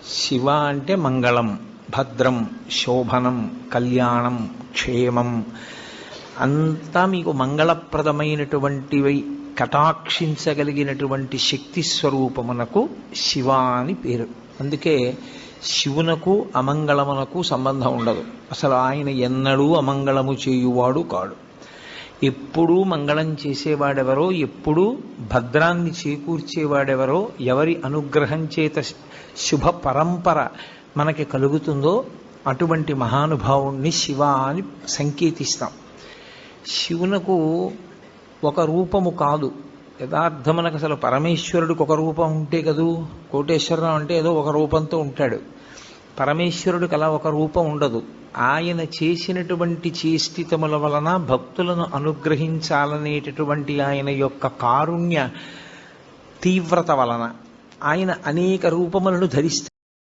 శివ అంటే మంగళం, భద్రం, శోభనం, కళ్యాణం, క్షేమం అంతా మీకు మంగళప్రదమైనటువంటివి కటాక్షించగలిగినటువంటి శక్తి స్వరూపమునకు శివ అని పేరు. అందుకే శివునకు అమంగళమునకు సంబంధం ఉండదు. అసలు ఆయన ఎన్నడూ అమంగళము చేయువాడు కాడు. ఎప్పుడూ మంగళం చేసేవాడెవరో, ఎప్పుడూ భద్రాన్ని చేకూర్చేవాడెవరో, ఎవరి అనుగ్రహం చేత శుభ పరంపర మనకి కలుగుతుందో అటువంటి మహానుభావుణ్ణి శివ అని సంకేతిస్తాం. శివునకు ఒక రూపము కాదు, యథార్థమునకు అసలు పరమేశ్వరుడికి ఒక రూపం ఉంటే కదూ. కోటేశ్వరరావు అంటే ఏదో ఒక రూపంతో ఉంటాడు. పరమేశ్వరుడికి అలా ఒక రూపం ఉండదు. ఆయన చేసినటువంటి చేష్టితముల వలన భక్తులను అనుగ్రహించాలనేటటువంటి ఆయన యొక్క కారుణ్య తీవ్రత వలన ఆయన అనేక రూపములను ధరిస్తారు.